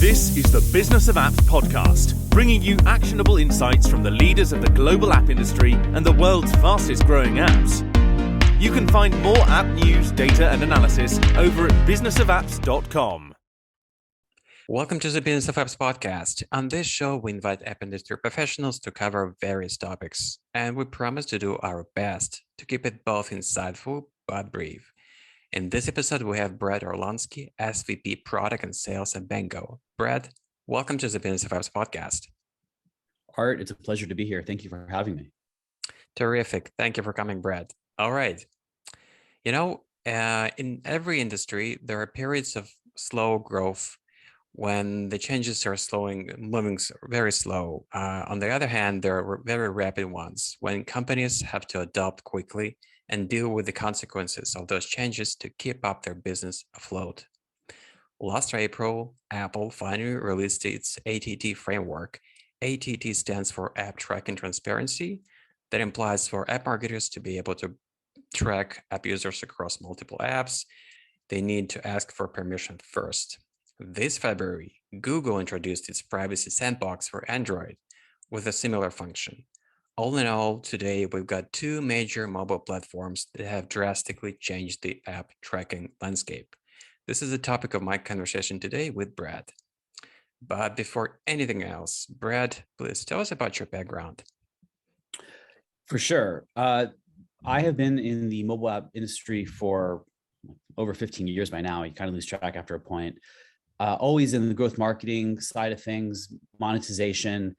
This is the Business of Apps podcast, bringing you actionable insights from the leaders of the global app industry and the world's fastest growing apps. You can find more app news, data, and analysis over at businessofapps.com. Welcome to the Business of Apps podcast. On this show, we invite app industry professionals to cover various topics, and we promise to do our best to keep it both insightful but brief. In this episode, we have Brett Orlanski, SVP Product and Sales at Bango. Brett, welcome to the Business of Apps podcast. Art, it's a pleasure to be here. Thank you for having me. Terrific. Thank you for coming, Brett. All right. In every industry, there are periods of slow growth when the changes are moving very slow. On the other hand, there are very rapid ones when companies have to adapt quickly and deal with the consequences of those changes to keep up their business afloat. Last April, Apple finally released its ATT framework. ATT stands for App Tracking Transparency. That implies for app marketers to be able to track app users across multiple apps, they need to ask for permission first. This February, Google introduced its Privacy Sandbox for Android with a similar function. All in all, today we've got two major mobile platforms that have drastically changed the app tracking landscape. This is the topic of my conversation today with Brad. But before anything else, Brad, please tell us about your background. For sure. I have been in the mobile app industry for over 15 years by now. You kind of lose track after a point. Always in the growth marketing side of things, monetization,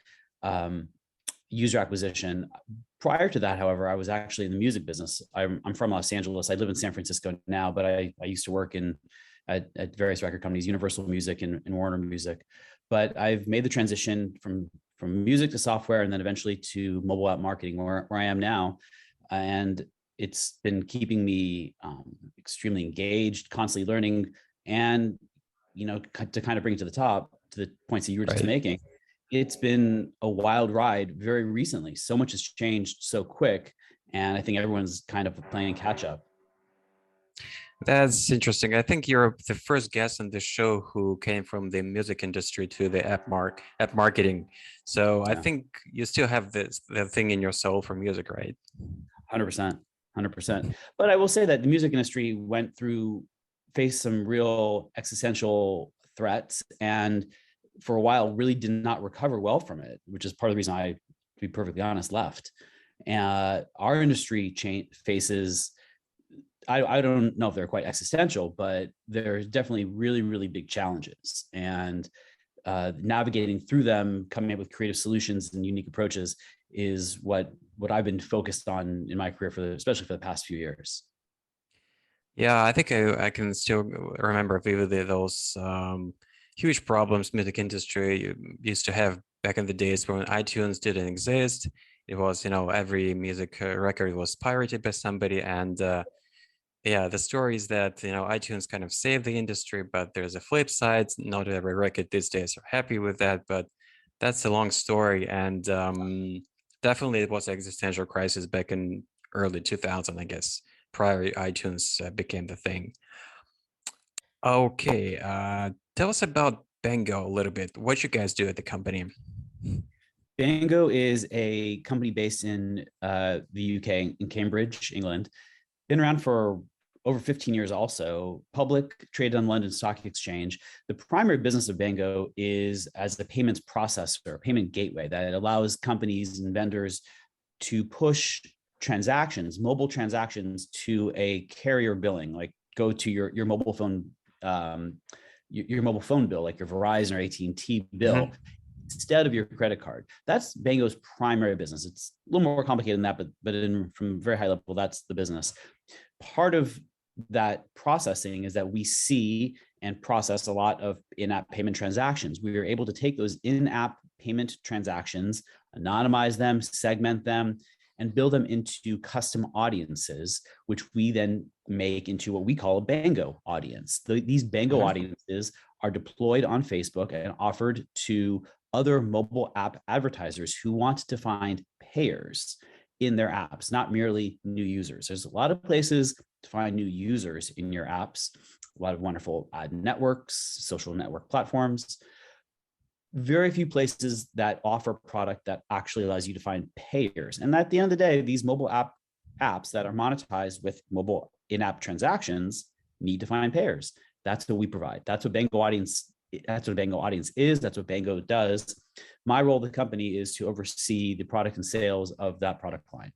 user acquisition. Prior to that, however, I was actually in the music business. I'm from Los Angeles. I live in San Francisco now, but I used to work at various record companies, Universal Music and Warner Music. But I've made the transition from music to software and then eventually to mobile app marketing where I am now. And it's been keeping me extremely engaged, constantly learning, and to kind of bring it to the top, to the points that you were just making. It's been a wild ride very recently. So much has changed so quick. And I think everyone's kind of playing catch up. That's interesting. I think you're the first guest on this show who came from the music industry to the app marketing. So yeah. I think you still have the thing in your soul for music, right? 100%. But I will say that the music industry faced some real existential threats, and for a while really did not recover well from it, which is part of the reason I, to be perfectly honest, left. Our industry faces, I don't know if they're quite existential, but there's definitely really, really big challenges. And navigating through them, coming up with creative solutions and unique approaches is what I've been focused on in my career, especially for the past few years. Yeah, I think I can still remember vividly those huge problems music industry used to have back in the days when iTunes didn't exist. It was, every music record was pirated by somebody. And the story is that, iTunes kind of saved the industry, but there's a flip side. Not every record these days are happy with that, but that's a long story. And definitely it was an existential crisis back in early 2000, I guess, prior iTunes became the thing. Okay, tell us about Bango a little bit. What you guys do at the company? Bango is a company based in the UK, in Cambridge, England. Been around for over 15 years also, public, traded on London Stock Exchange. The primary business of Bango is as a payments processor, payment gateway that allows companies and vendors to push mobile transactions to a carrier billing, like go to your mobile phone, your mobole phone bill, like your Verizon or AT&T bill, instead of your credit card. That's Bango's primary business. It's a little more complicated than that, but from very high level, that's the business. Part of that processing is that we see and process a lot of in-app payment transactions. We are able to take those in-app payment transactions, anonymize them, segment them, and build them into custom audiences, which we then make into what we call a Bango audience. These Bango audiences are deployed on Facebook and offered to other mobile app advertisers who want to find payers in their apps, not merely new users. There's a lot of places to find new users in your apps, a lot of wonderful ad networks, social network platforms. very few places that offer a product that actually allows you to find payers. And at the end of the day, these mobile apps that are monetized with mobile in-app transactions need to find payers. That's what we provide. That's what Bango Audience. That's what Bango Audience is. That's what Bango does. My role in the company is to oversee the product and sales of that product line.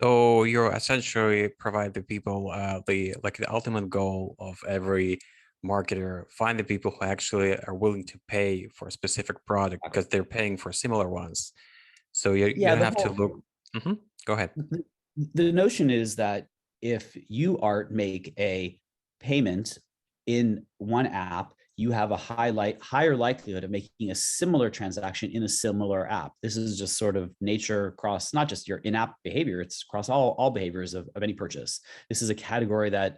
So you essentially provide the people the ultimate goal of every marketer, find the people who actually are willing to pay for a specific product because they're paying for similar ones. So you have to look. Go ahead. The notion is that if you, Art, make a payment in one app, you have a higher likelihood of making a similar transaction in a similar app. This is just sort of nature across not just your in-app behavior, it's across all behaviors of any purchase. This is a category that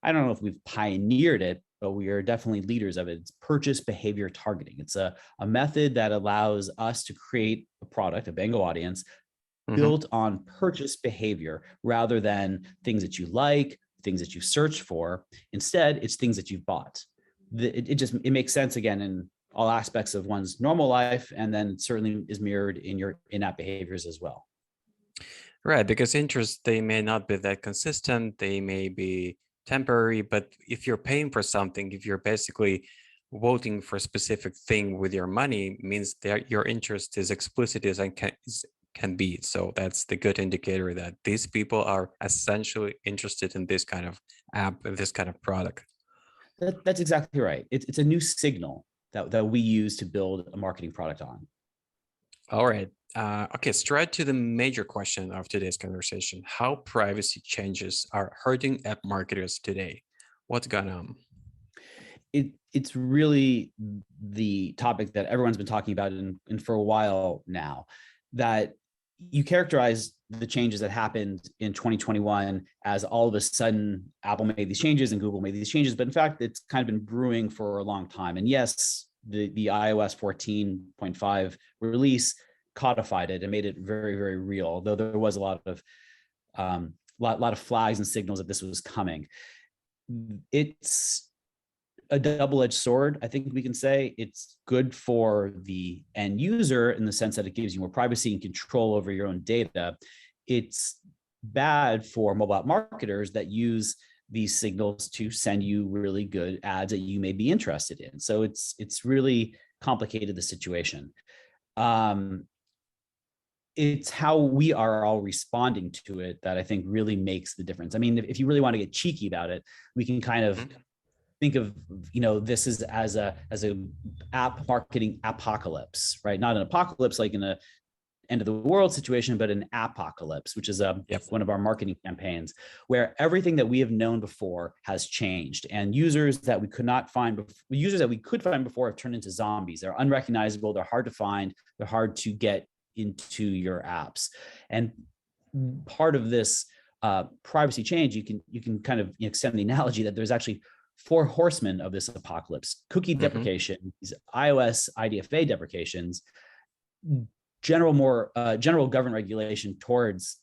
I don't know if we've pioneered it, but we are definitely leaders of it. It's purchase behavior targeting. It's a method that allows us to create a product, a Bango Audience, built on purchase behavior rather than things that you like, things that you search for. Instead, it's things that you've bought. It makes sense again in all aspects of one's normal life, and then certainly is mirrored in your in-app behaviors as well. Right, because interests, they may not be that consistent, they may be temporary, but if you're paying for something, if you're basically voting for a specific thing with your money, means that your interest is explicit as can be. So that's the good indicator that these people are essentially interested in this kind of app, this kind of product. That's exactly right. It's a new signal that we use to build a marketing product on. All right. Okay, straight to the major question of today's conversation. How privacy changes are hurting app marketers today? What's going on? It's really the topic that everyone's been talking about and for a while now, that you characterize the changes that happened in 2021 as all of a sudden Apple made these changes and Google made these changes. But in fact, it's kind of been brewing for a long time. And yes, the iOS 14.5 release codified it and made it very, very real, though there was a lot of flags and signals that this was coming. It's a double-edged sword. I think we can say it's good for the end user in the sense that it gives you more privacy and control over your own data. It's bad for mobile app marketers that use these signals to send you really good ads that you may be interested in. So it's really complicated, the situation. It's how we are all responding to it that I think really makes the difference. I mean, if you really want to get cheeky about it, we can kind of think of, this is as a app marketing app-ocalypse, right? Not an apocalypse like in a end of the world situation, but an app-ocalypse, which is one of our marketing campaigns, where everything that we have known before has changed, and users that we could find before have turned into zombies. They're unrecognizable, they're hard to find, they're hard to get into your apps. And part of this privacy change, you can kind of extend the analogy that there's actually 4 horsemen of this apocalypse: cookie deprecations, iOS IDFA deprecations, general government regulation towards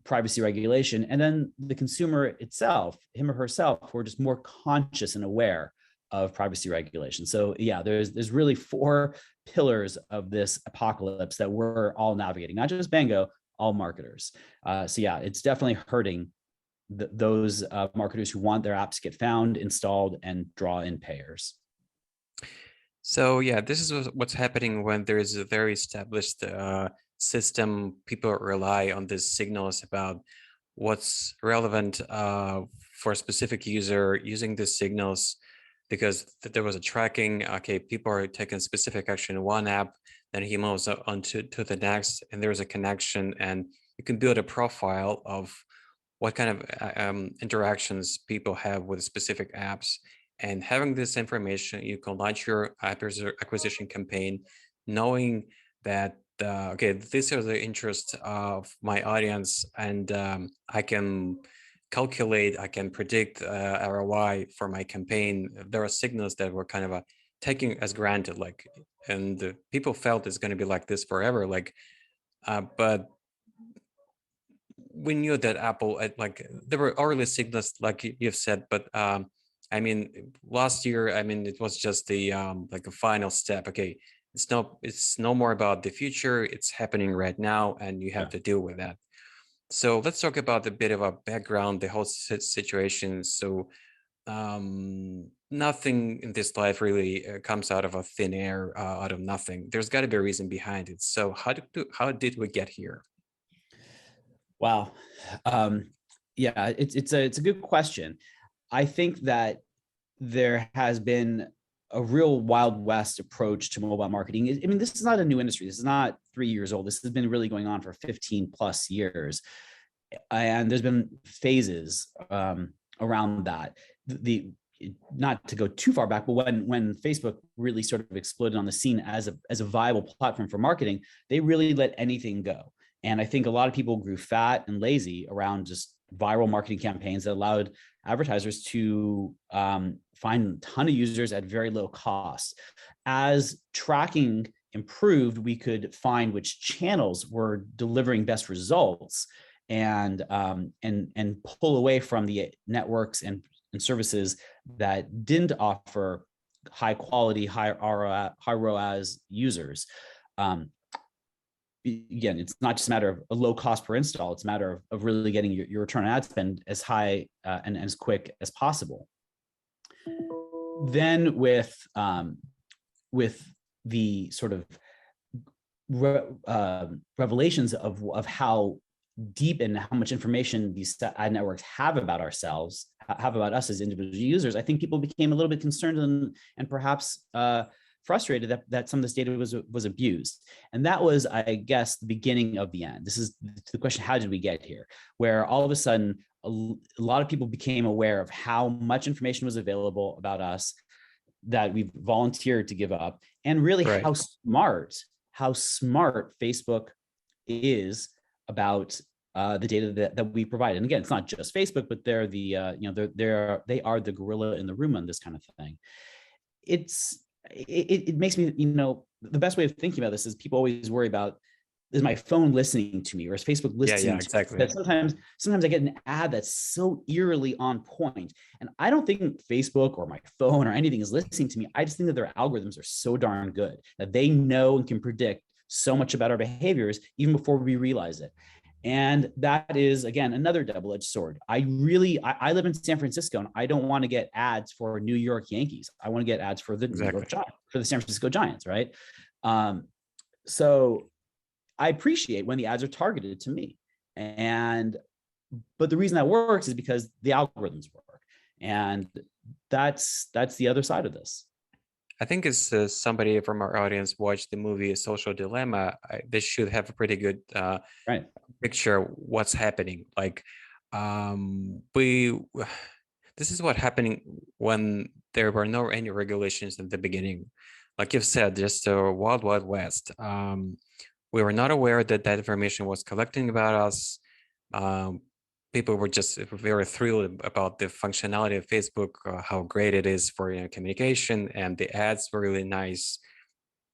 privacy regulation, and then the consumer itself, him or herself, who are just more conscious and aware of privacy regulation. So yeah, there's really 4 pillars of this apocalypse that we're all navigating, not just Bango, all marketers. So yeah, it's definitely hurting those marketers who want their apps to get found, installed, and draw in payers. So yeah, this is what's happening when there is a very established system. People rely on these signals about what's relevant for a specific user using these signals, because there was a tracking. Okay, people are taking specific action in one app, then he moves on to the next, and there's a connection, and you can build a profile of what kind of interactions people have with specific apps. And having this information, you can launch your acquisition campaign knowing that, okay, these are the interests of my audience, and I can calculate, I can predict ROI for my campaign. There are signals that were kind of taking as granted, and people felt it's going to be like this forever. But we knew that Apple, there were early signals, like you've said, but I mean, last year, I mean, it was just the like a final step. Okay, it's no more about the future. It's happening right now, and you have to deal with that. So let's talk about a bit of a background, the whole situation. So nothing in this life really comes out of a thin air, out of nothing. There's got to be a reason behind it. So how did we get here? Wow. Yeah, it's a good question. I think that there has been a real Wild West approach to mobile marketing. I mean, this is not a new industry. This is not 3 years old. This has been really going on for 15 plus years. And there's been phases around that. Not to go too far back, but when Facebook really sort of exploded on the scene as a viable platform for marketing, they really let anything go. And I think a lot of people grew fat and lazy around just viral marketing campaigns that allowed advertisers to find a ton of users at very low cost. As tracking improved, we could find which channels were delivering best results and pull away from the networks and services that didn't offer high quality, high ROAS users. Again, it's not just a matter of a low cost per install. It's a matter of really getting your return on ad spend as high and as quick as possible. Then with the sort of revelations of how deep and how much information these ad networks have about ourselves, have about us as individual users, I think people became a little bit concerned and perhaps frustrated that some of this data was abused. And that was, I guess, the beginning of the end. This is the question, how did we get here? Where all of a sudden, a lot of people became aware of how much information was available about us that we've volunteered to give up, and really Right. how smart Facebook is about the data that we provide. And again, it's not just Facebook, but they're the they are the gorilla in the room on this kind of thing. It makes me, the best way of thinking about this is people always worry about, is my phone listening to me, or is Facebook listening? Yeah, exactly. That sometimes I get an ad that's so eerily on point, and I don't think Facebook or my phone or anything is listening to me. I just think that their algorithms are so darn good that they know and can predict so much about our behaviors even before we realize it. And that is, again, another double-edged sword. I live in San Francisco, and I don't want to get ads for New York Yankees. I want to get ads for the New York Giants, for the San Francisco Giants, right? So I appreciate when the ads are targeted to me. But the reason that works is because the algorithms work. And that's the other side of this. I think as somebody from our audience watched the movie Social Dilemma, they should have a pretty good picture of what's happening. Like, this is what happening when there were no any regulations at the beginning. Like you've said, just a wild, wild west. We were not aware that information was collecting about us. People were just very thrilled about the functionality of Facebook, how great it is for communication, and the ads were really nice.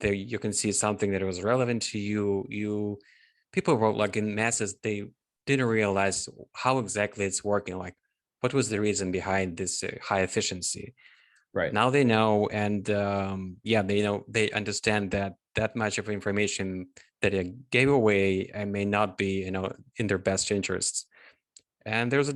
There you can see something that was relevant to you. People were like in masses. They didn't realize how exactly it's working. Like, what was the reason behind this high efficiency? Right now they know, and they understand that much of information that it gave away and may not be in their best interests. And there's a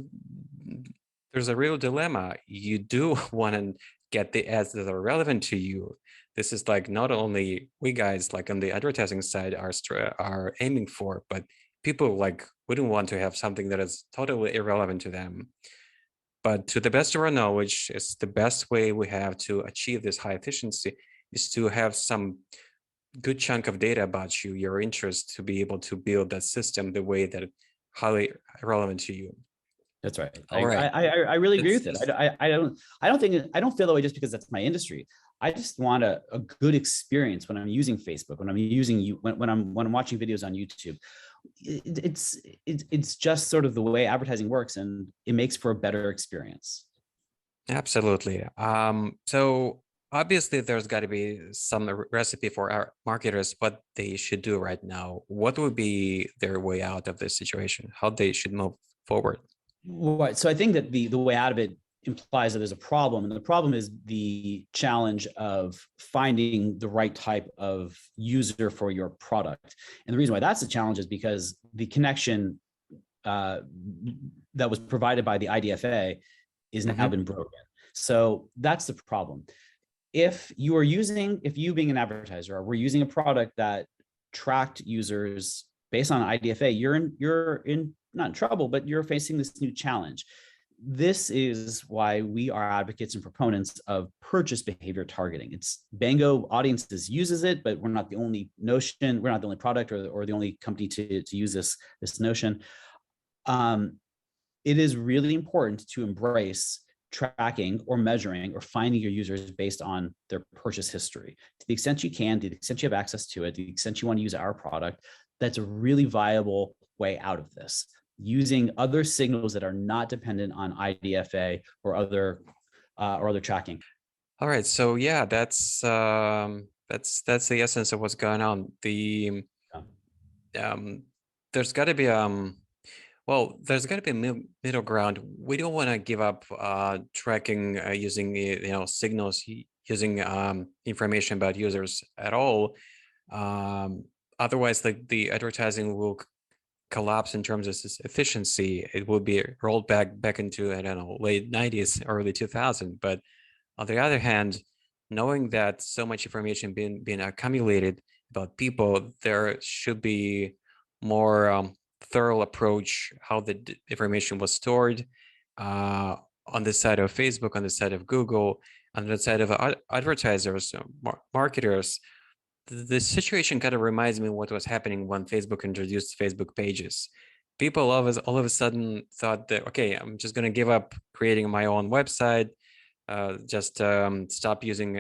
real dilemma. You do want to get the ads that are relevant to you. This is like not only we guys like on the advertising side are aiming for, but people like wouldn't want to have something that is totally irrelevant to them. But to the best of our knowledge, it's the best way we have to achieve this high efficiency is to have some good chunk of data about you, your interest, to be able to build that system the way that highly relevant to you. That's right. All right. I really agree with it. I don't feel that way just because that's my industry. I just want a good experience when I'm using Facebook, when I'm using when I'm watching videos on YouTube. It's just sort of the way advertising works, and it makes for a better experience. Absolutely. So obviously there's got to be some recipe for our marketers, what they should do right now. What would be their way out of this situation? How they should move forward? Right. So I think that the way out of it implies that there's a problem. And the problem is the challenge of finding the right type of user for your product. And the reason why that's a challenge is because the connection that was provided by the IDFA is now been broken. So that's the problem. If you being an advertiser, we're using a product that tracked users based on IDFA, you're in not in trouble, but you're facing this new challenge. This is why we are advocates and proponents of purchase behavior targeting. It's Bango Audiences uses it, but we're not the only notion. We're not the only product or the only company to use this notion. It is really important to embrace tracking or measuring or finding your users based on their purchase history. To the extent you can, to the extent you have access to it, to the extent you want to use our product, that's a really viable way out of this. Using other signals that are not dependent on IDFA or other tracking. All right, so yeah, that's the essence of what's going on. There's got to be there's got to be a middle ground. We don't want to give up tracking using signals, using information about users at all. Otherwise, the advertising will collapse in terms of efficiency. It will be rolled back into, I don't know, late 90s, early 2000. But on the other hand, knowing that so much information being accumulated about people, there should be more thorough approach how the information was stored on the side of Facebook, on the side of Google, on the side of advertisers, marketers. The situation kind of reminds me of what was happening when Facebook introduced Facebook pages. People all of a sudden thought that, okay, I'm just going to give up creating my own website, just stop using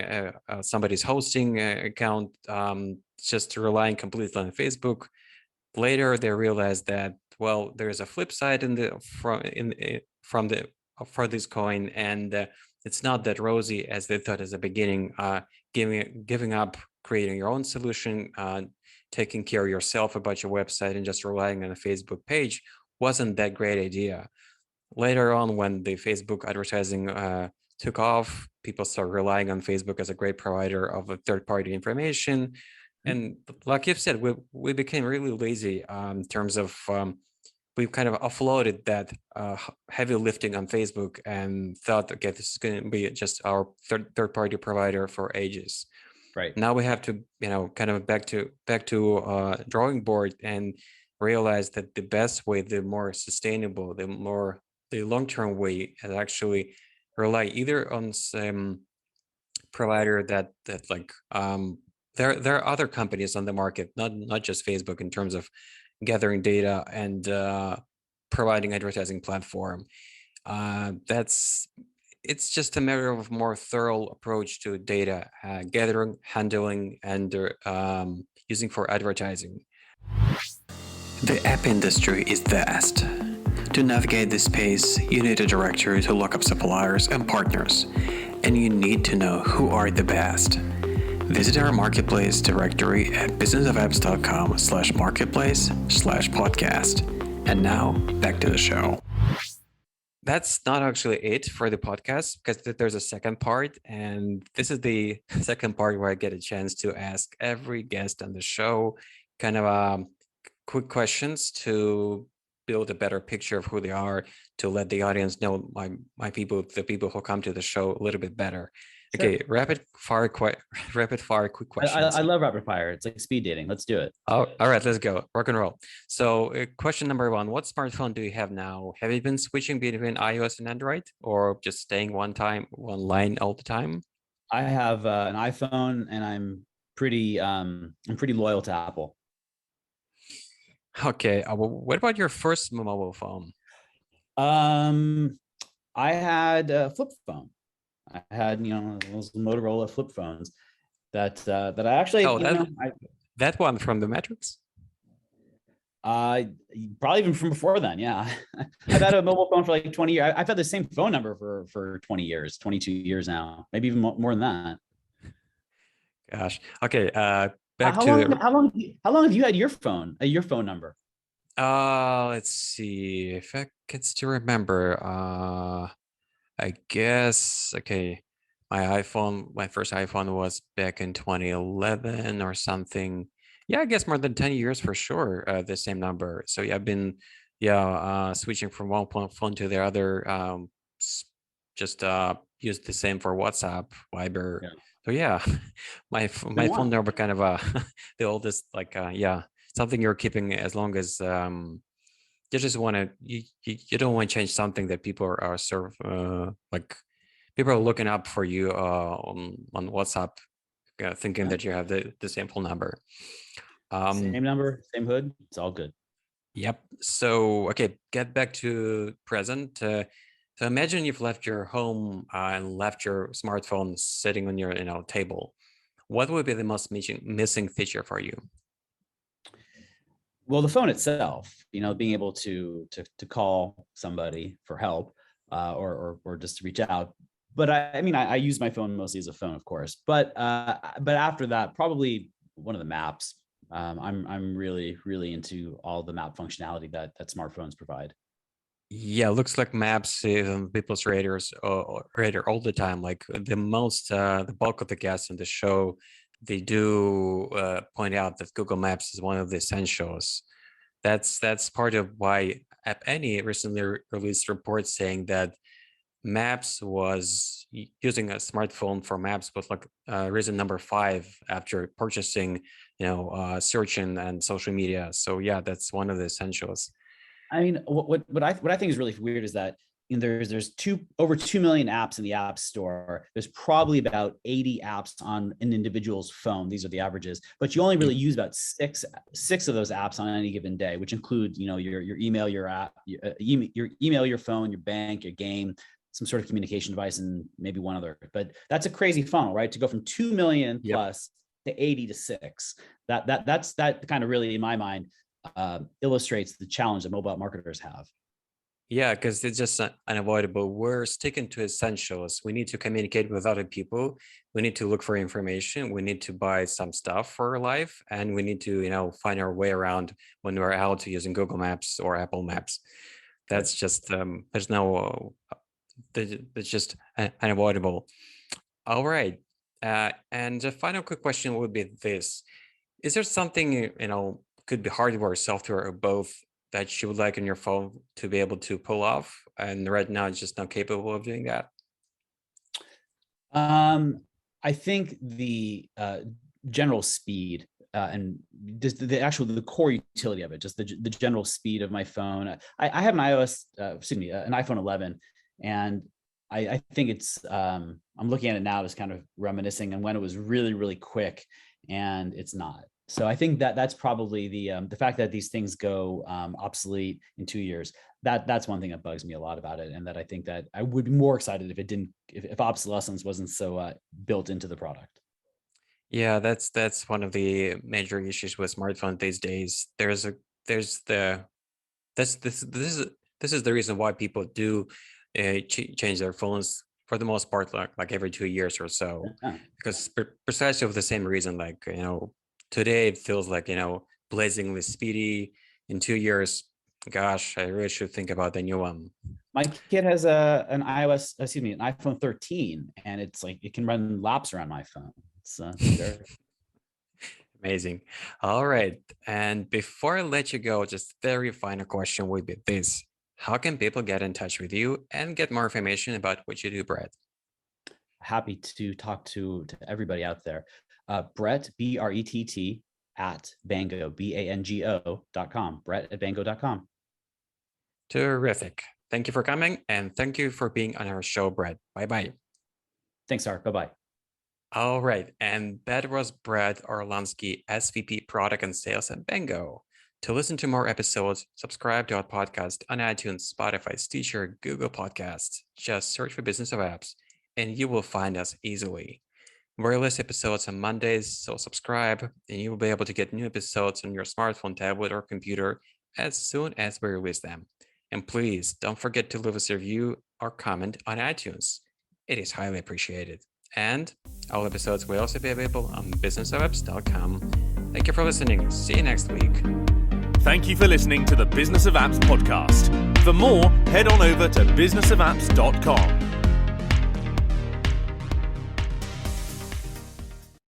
somebody's hosting account, just relying completely on Facebook. Later, they realized that, well, there's a flip side for this coin, and it's not that rosy as they thought at the beginning. Giving up creating your own solution, taking care of yourself about your website, and just relying on a Facebook page wasn't that great idea. Later on, when the Facebook advertising took off, people started relying on Facebook as a great provider of a third-party information. And like you've said, we became really lazy in terms of we've kind of offloaded that heavy lifting on Facebook and thought, okay, this is going to be just our third-party provider for ages. Right. Now we have to, kind of back to drawing board and realize that the best way, the more sustainable, the long-term way is actually rely either on some provider that like there are other companies on the market, not just Facebook, in terms of gathering data and providing advertising platform. It's just a matter of more thorough approach to data gathering, handling, and using for advertising. The app industry is vast. To navigate this space, you need a directory to look up suppliers and partners, and you need to know who are the best. Visit our marketplace directory at businessofapps.com/marketplace/podcast. And now back to the show. That's not actually it for the podcast, because there's a second part, and this is the second part where I get a chance to ask every guest on the show kind of quick questions to build a better picture of who they are, to let the audience know the people who come to the show a little bit better. Sure. Okay, rapid fire quick questions. I love rapid fire. It's like speed dating. Let's do it. Oh, all right, let's go. Rock and roll. So question number one, what smartphone do you have now? Have you been switching between iOS and Android, or just staying one line all the time? I have an iPhone, and I'm pretty loyal to Apple. Okay. What about your first mobile phone? I had a flip phone. I had, those Motorola flip phones that I actually. That one from the Matrix? Probably even from before then. Yeah, I've had a mobile phone for like 20 years. I've had the same phone number for 20 years, 22 years now, maybe even more than that. Gosh. Okay. How long have you had your phone number? Let's see if I can still remember. I guess, okay, my first iPhone was back in 2011 or something. Yeah, I guess more than 10 years for sure, the same number. So yeah, I've been, switching from one phone to the other, just use the same for WhatsApp, Viber. Yeah. So yeah, Been my a phone while. number kind of the oldest, like something you're keeping as long as you just want to you don't want to change something that people are sort of like people are looking up for you on WhatsApp, thinking Yeah. that you have the same phone number. Same number, same hood. It's all good. Yep. So okay, get back to present. So imagine you've left your home and left your smartphone sitting on your table. What would be the most missing feature for you? Well, the phone itself, being able to call somebody for help, or just to reach out. But I mean, I use my phone mostly as a phone, of course. But after that, probably one of the maps. I'm really into all the map functionality that smartphones provide. Yeah, looks like maps is on people's radar all the time. Like the bulk of the guests on the show, they do point out that Google Maps is one of the essentials. That's part of why App Annie recently released reports saying that Maps was using a smartphone for Maps was like reason number 5 after purchasing, search and social media. So yeah, that's one of the essentials. I mean, what I think is really weird is that there's over 2 million apps in the App Store. There's probably about 80 apps on an individual's phone. These are the averages, but you only really use about six of those apps on any given day, which include your email, your app, your email, your phone, your bank, your game, some sort of communication device, and maybe one other. But that's a crazy funnel, right? To go from 2 million plus to 80 to 6. That's kind of really, in my mind, illustrates the challenge that mobile marketers have. Yeah, because it's just unavoidable. We're sticking to essentials. We need to communicate with other people. We need to look for information. We need to buy some stuff for our life, and we need to, find our way around when we're out using Google Maps or Apple Maps. That's just there's no, it's just unavoidable. All right, and the final quick question would be this: is there something could be hardware, software, or both that you would like on your phone to be able to pull off, and right now it's just not capable of doing that? I think the general speed and just the core utility of it, just the general speed of my phone. I have an an iPhone 11, and I think it's I'm looking at it now, just kind of reminiscing on when it was really quick, and it's not. So I think that's probably the fact that these things go obsolete in 2 years. That's one thing that bugs me a lot about it, and that I think that I would be more excited if it didn't, if obsolescence wasn't so built into the product. Yeah, that's one of the major issues with smartphone these days. This is the reason why people do change their phones for the most part, like every 2 years or so, because precisely for the same reason. Like today it feels like blazingly speedy. In 2 years, gosh, I really should think about the new one. My kid has an iPhone 13, and it's like it can run laps around my phone. It's amazing. All right, and before I let you go, just very final question would be this: how can people get in touch with you and get more information about what you do, Brett? Happy to talk to everybody out there. Brett, BRETT, at Bango, BANGO.com. Brett at Bango.com. Terrific. Thank you for coming, and thank you for being on our show, Brett. Bye-bye. Thanks, Art. Bye-bye. All right, and that was Brett Orlanski, SVP Product and Sales at Bango. To listen to more episodes, subscribe to our podcast on iTunes, Spotify, Stitcher, Google Podcasts. Just search for Business of Apps, and you will find us easily. We release episodes on Mondays, so subscribe, and you will be able to get new episodes on your smartphone, tablet, or computer as soon as we release them. And please don't forget to leave us a review or comment on iTunes. It is highly appreciated. And all episodes will also be available on businessofapps.com. Thank you for listening. See you next week. Thank you for listening to the Business of Apps podcast. For more, head on over to businessofapps.com.